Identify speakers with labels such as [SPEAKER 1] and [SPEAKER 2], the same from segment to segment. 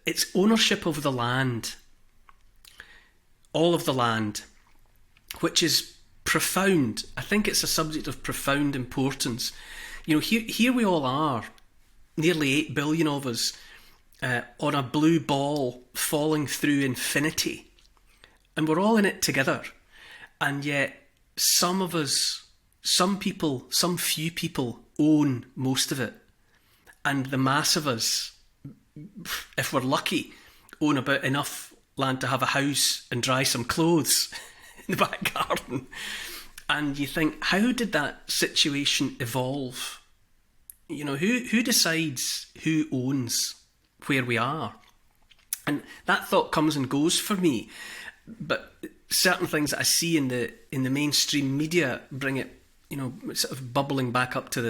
[SPEAKER 1] it's ownership of the land, all of the land, which is profound. I think it's a subject of profound importance. You know, here we all are, nearly 8 billion of us, on a blue ball falling through infinity. And we're all in it together. And yet, some of us, some people, some few people own most of it. And the mass of us, if we're lucky, own about enough land to have a house and dry some clothes in the back garden. And you think, how did that situation evolve? You know, who decides who owns where we are? And that thought comes and goes for me. But certain things that I see in the mainstream media bring it, you know, sort of bubbling back up to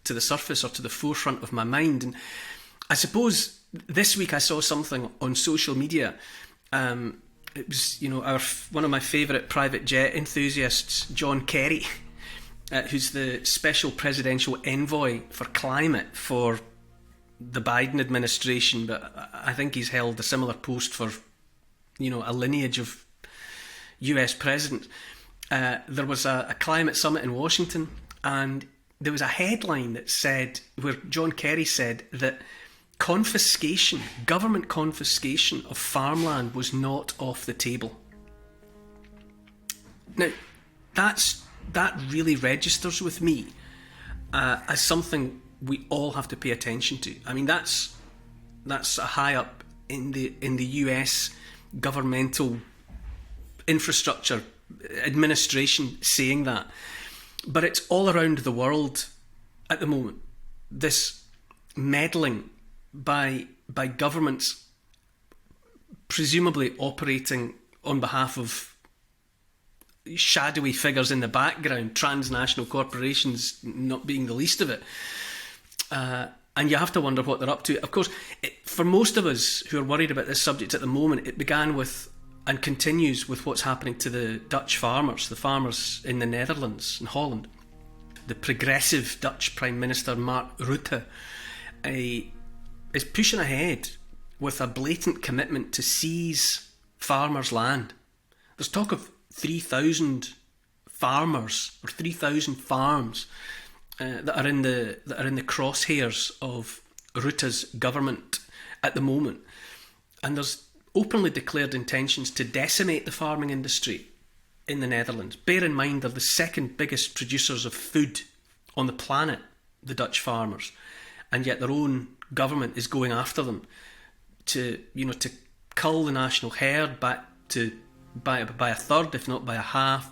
[SPEAKER 1] the surface or to the forefront of my mind. And I suppose this week I saw something on social media. It was, you know, one of my favourite private jet enthusiasts, John Kerry, who's the special presidential envoy for climate for the Biden administration, but I think he's held a similar post for, you know, a lineage of US president. There was a climate summit in Washington, and there was a headline that said, where John Kerry said that confiscation, government confiscation of farmland was not off the table. Now, that really registers with me as something we all have to pay attention to. I mean, that's a high up in the US governmental infrastructure administration saying that, but it's all around the world at the moment. This meddling by governments, presumably operating on behalf of shadowy figures in the background, transnational corporations not being the least of it. And you have to wonder what they're up to. Of course, for most of us who are worried about this subject at the moment, it began with and continues with what's happening to the Dutch farmers, the farmers in the Netherlands and Holland. The progressive Dutch Prime Minister Mark Rutte is pushing ahead with a blatant commitment to seize farmers' land. There's talk of 3,000 farmers or 3,000 farms that are in the crosshairs of Rutte's government at the moment, and there's openly declared intentions to decimate the farming industry in the Netherlands. Bear in mind, they're the second biggest producers of food on the planet, the Dutch farmers, and yet their own government is going after them to cull the national herd back to by a third, if not by a half,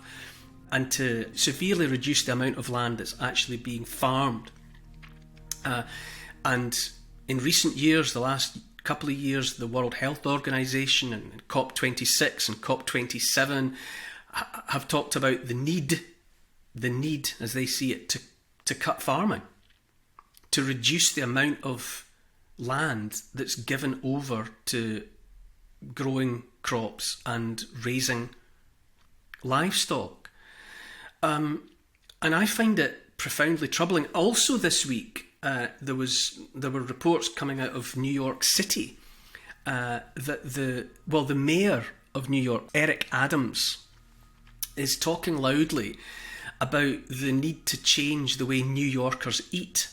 [SPEAKER 1] and to severely reduce the amount of land that's actually being farmed. And in recent years, the last couple of years, the World Health Organization and COP26 and COP27 have talked about the need, as they see it, to cut farming, to reduce the amount of land that's given over to growing crops and raising livestock. And I find it profoundly troubling. Also this week, there were reports coming out of New York City that the mayor of New York, Eric Adams, is talking loudly about the need to change the way New Yorkers eat.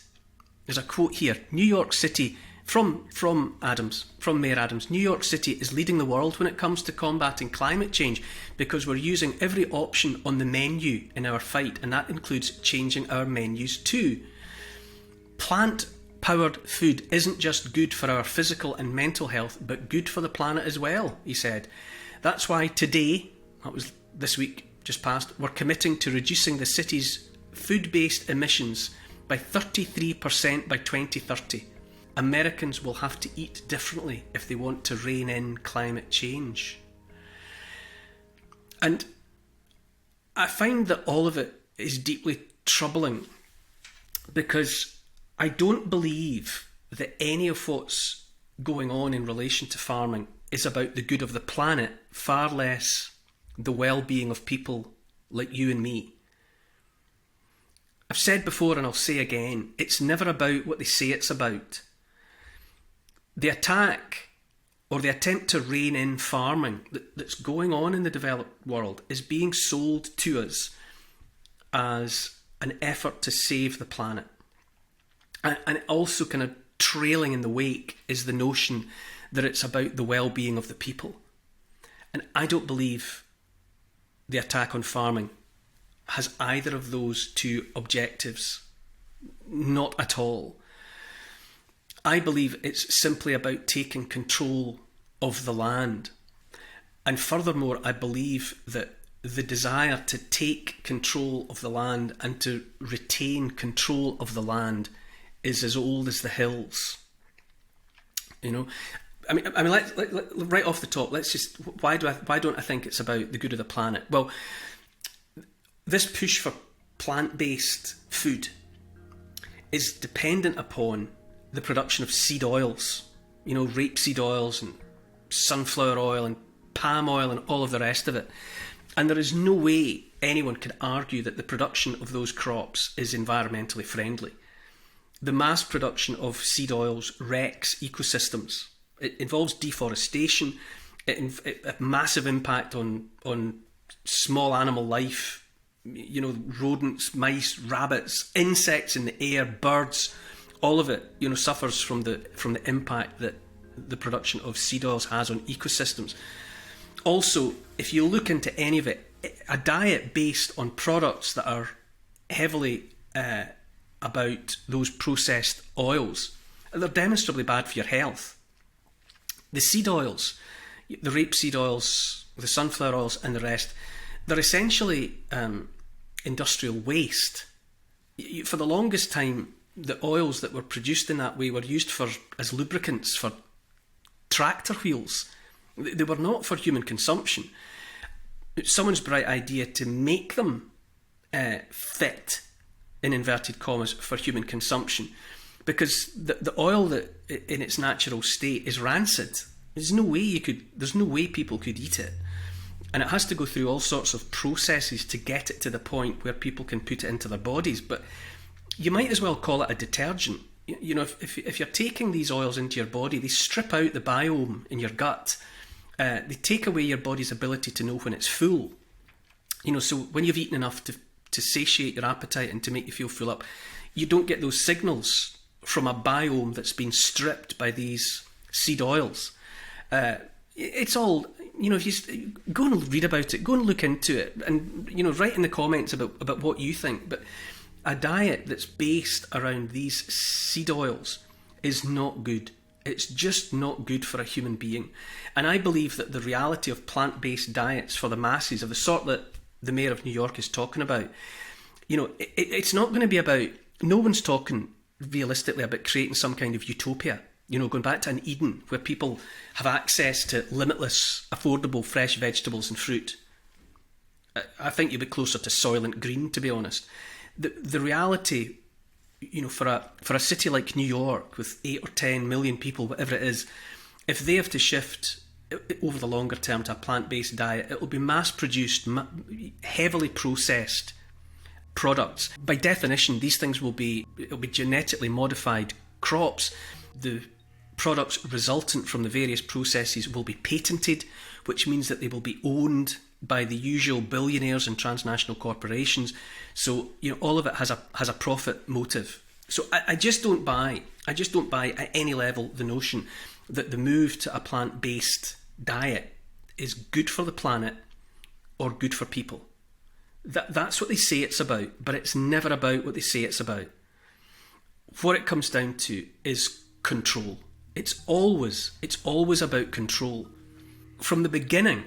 [SPEAKER 1] There's a quote here: New York City, from Mayor Adams, New York City is leading the world when it comes to combating climate change because we're using every option on the menu in our fight, and that includes changing our menus too. Plant-powered food isn't just good for our physical and mental health, but good for the planet as well, he said. That's why today, that was this week just past, we're committing to reducing the city's food-based emissions by 33% by 2030. Americans will have to eat differently if they want to rein in climate change. And I find that all of it is deeply troubling because I don't believe that any of what's going on in relation to farming is about the good of the planet, far less the well-being of people like you and me. I've said before and I'll say again, it's never about what they say it's about. The attack or the attempt to rein in farming that's going on in the developed world is being sold to us as an effort to save the planet. And also kind of trailing in the wake is the notion that it's about the well-being of the people. And I don't believe the attack on farming has either of those two objectives. Not at all. I believe it's simply about taking control of the land. And furthermore, I believe that the desire to take control of the land and to retain control of the land is as old as the hills. You know, I mean, right off the top, let's just why don't I think it's about the good of the planet? Well, this push for plant-based food is dependent upon the production of seed oils, you know, rapeseed oils and sunflower oil and palm oil and all of the rest of it. And there is no way anyone can argue that the production of those crops is environmentally friendly. The mass production of seed oils wrecks ecosystems. It involves deforestation, a massive impact on small animal life, you know, rodents, mice, rabbits, insects in the air, birds, all of it, you know, suffers from the impact that the production of seed oils has on ecosystems. Also, if you look into any of it, a diet based on products that are heavily about those processed oils, they're demonstrably bad for your health. The seed oils, the rapeseed oils, the sunflower oils and the rest, they're essentially industrial waste. For the longest time, the oils that were produced in that way were used as lubricants for tractor wheels. They were not for human consumption. It's someone's bright idea to make them fit, in inverted commas, for human consumption, because the oil that in its natural state is rancid. There's no way people could eat it, and it has to go through all sorts of processes to get it to the point where people can put it into their bodies. But you might as well call it a detergent. You know, if you're taking these oils into your body, they strip out the biome in your gut. They take away your body's ability to know when it's full. You know, so when you've eaten enough to satiate your appetite and to make you feel full up, you don't get those signals from a biome that's been stripped by these seed oils. It's all, you know, if you go and read about it, go and look into it, and, you know, write in the comments about what you think. But a diet that's based around these seed oils is not good. It's just not good for a human being. And I believe that the reality of plant-based diets for the masses, of the sort that the Mayor of New York is talking about, you know, it's not going to be about, no one's talking realistically about creating some kind of utopia, you know, going back to an Eden where people have access to limitless, affordable, fresh vegetables and fruit. I think you'd be closer to Soylent Green, to be honest. The reality, you know, for a city like New York with 8 or 10 million people, whatever it is, if they have to shift over the longer term to a plant-based diet, it will be mass-produced, heavily processed products. By definition, these things it'll be genetically modified crops. The products resultant from the various processes will be patented, which means that they will be owned by the usual billionaires and transnational corporations. So, you know, all of it has a profit motive. So I just don't buy at any level the notion that the move to a plant-based diet is good for the planet or good for people. That's what they say it's about, but it's never about what they say it's about. What it comes down to is control. It's always about control. From the beginning,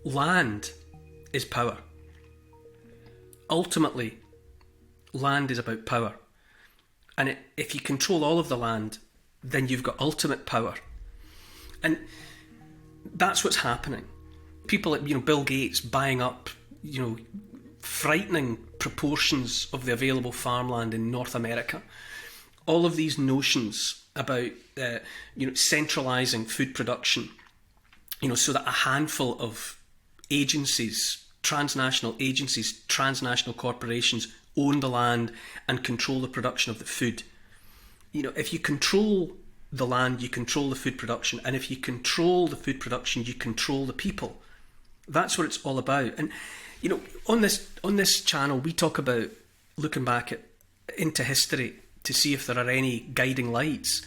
[SPEAKER 1] land is power. Ultimately, land is about power. And if you control all of the land, then you've got ultimate power. And that's what's happening. People like, you know, Bill Gates buying up, you know, frightening proportions of the available farmland in North America. All of these notions about, you know, centralising food production, you know, so that a handful of agencies, transnational corporations own the land and control the production of the food. You know, if you control the land, you control the food production, and if you control the food production, you control the people. That's what it's all about. And you know, on this channel, we talk about looking back into history to see if there are any guiding lights.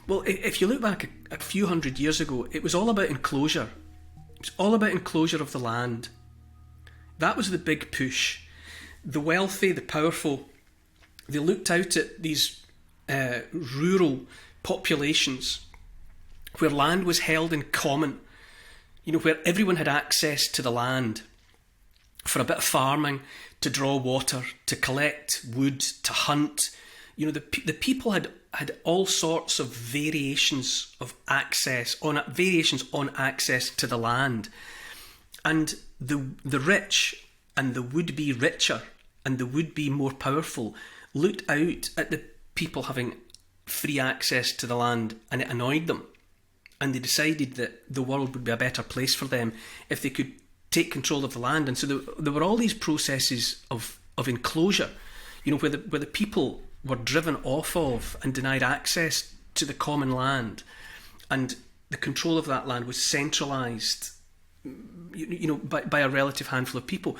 [SPEAKER 1] Well, if you look back a few hundred years ago, it was all about enclosure. It was all about enclosure of the land. That was the big push. The wealthy, the powerful, they looked out at these rural populations where land was held in common, you know, where everyone had access to the land for a bit of farming, to draw water, to collect wood, to hunt. You know, the people had all sorts of variations on access to the land. And the rich and the would-be richer and the would-be more powerful looked out at the people having free access to the land, and it annoyed them. And they decided that the world would be a better place for them if they could take control of the land. And so there were all these processes of enclosure, you know, where the people were driven off of and denied access to the common land, and the control of that land was centralised, you know, by a relative handful of people.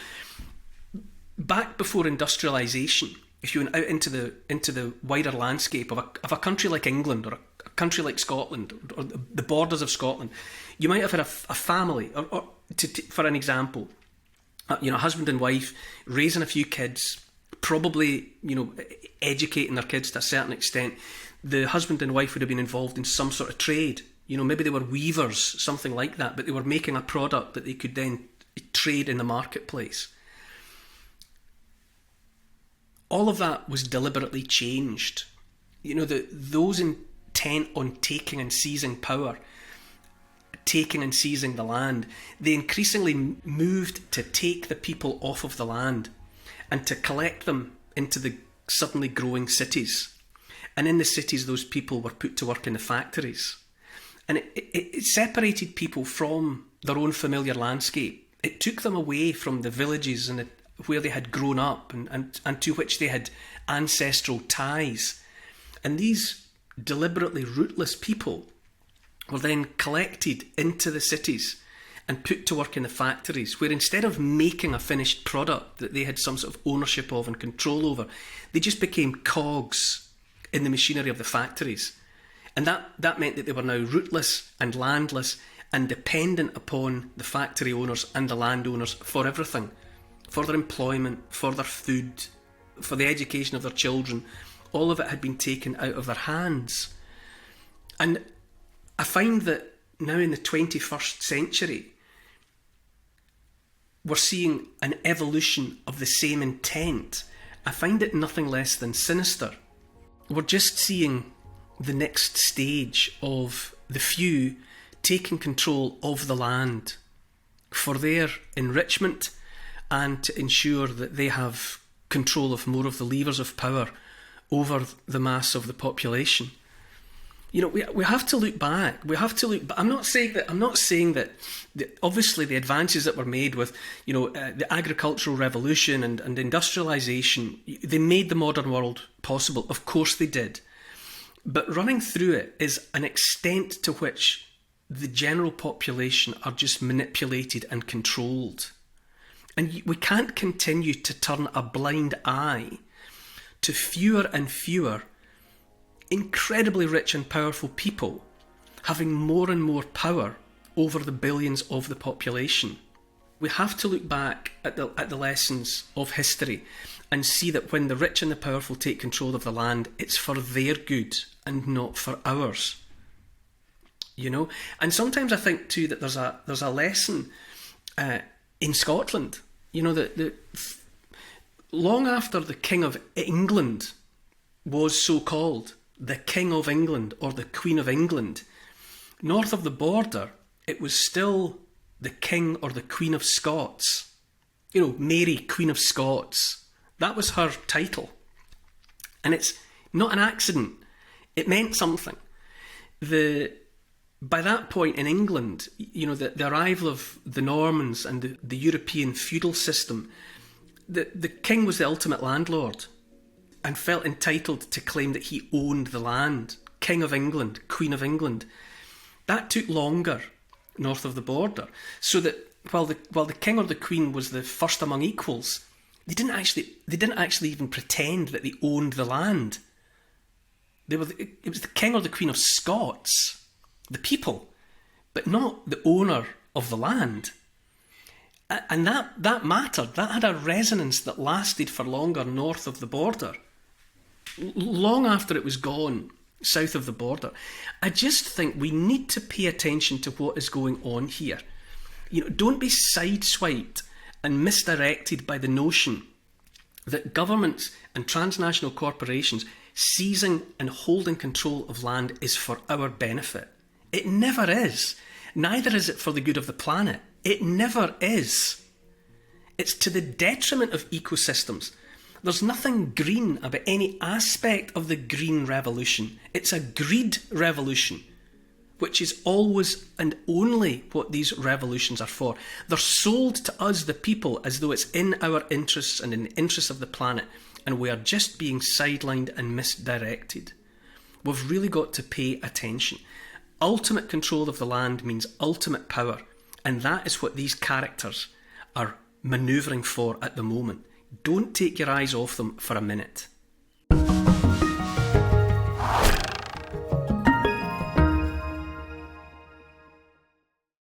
[SPEAKER 1] Back before industrialisation, if you went out into the wider landscape of a country like England, or a country like Scotland, or the borders of Scotland, you might have had a family, or for an example, you know, a husband and wife raising a few kids, probably, you know, educating their kids to a certain extent. The husband and wife would have been involved in some sort of trade. You know, maybe they were weavers, something like that, but they were making a product that they could then trade in the marketplace. All of that was deliberately changed. You know, those intent on taking and seizing power, taking and seizing the land, they increasingly moved to take the people off of the land and to collect them into the suddenly growing cities. And in the cities, those people were put to work in the factories. And it separated people from their own familiar landscape. It took them away from the villages and where they had grown up and to which they had ancestral ties. And these deliberately rootless people were then collected into the cities and put to work in the factories, where instead of making a finished product that they had some sort of ownership of and control over, they just became cogs in the machinery of the factories. And that meant that they were now rootless and landless and dependent upon the factory owners and the landowners for everything, for their employment, for their food, for the education of their children. All of it had been taken out of their hands. And I find that now in the 21st century, we're seeing an evolution of the same intent. I find it nothing less than sinister. We're just seeing the next stage of the few taking control of the land for their enrichment and to ensure that they have control of more of the levers of power over the mass of the population. You know, we have to look back. We have to look. I'm not saying that. Obviously, the advances that were made with, you know, the agricultural revolution and industrialisation, they made the modern world possible. Of course, they did. But running through it is an extent to which the general population are just manipulated and controlled. And we can't continue to turn a blind eye to fewer and fewer incredibly rich and powerful people having more and more power over the billions of the population. We have to look back at the lessons of history and see that when the rich and the powerful take control of the land, it's for their good and not for ours. You know, and sometimes I think too that there's a lesson in Scotland. You know, that long after the King of England was so called, the King of England or the Queen of England, north of the border, it was still the King or the Queen of Scots. You know, Mary, Queen of Scots. That was her title. And it's not an accident. It meant something. By that point in England, you know, the arrival of the Normans and the European feudal system, the king was the ultimate landlord and felt entitled to claim that he owned the land. King of England, Queen of England. That took longer north of the border, so that while the king or the queen was the first among equals, they didn't actually even pretend that they owned the land. It was the king or the queen of Scots, the people, but not the owner of the land. And that mattered. That had a resonance that lasted for longer north of the border, long after it was gone south of the border. I just think we need to pay attention to what is going on here. Don't be sideswiped and misdirected by the notion that governments and transnational corporations seizing and holding control of land is for our benefit. It never is. Neither is it for the good of the planet. It never is. It's to the detriment of ecosystems. There's nothing green about any aspect of the green revolution. It's a greed revolution, which is always and only what these revolutions are for. They're sold to us, the people, as though it's in our interests and in the interests of the planet, and we are just being sidelined and misdirected. We've really got to pay attention. Ultimate control of the land means ultimate power, and that is what these characters are manoeuvring for at the moment. Don't take your eyes off them for a minute.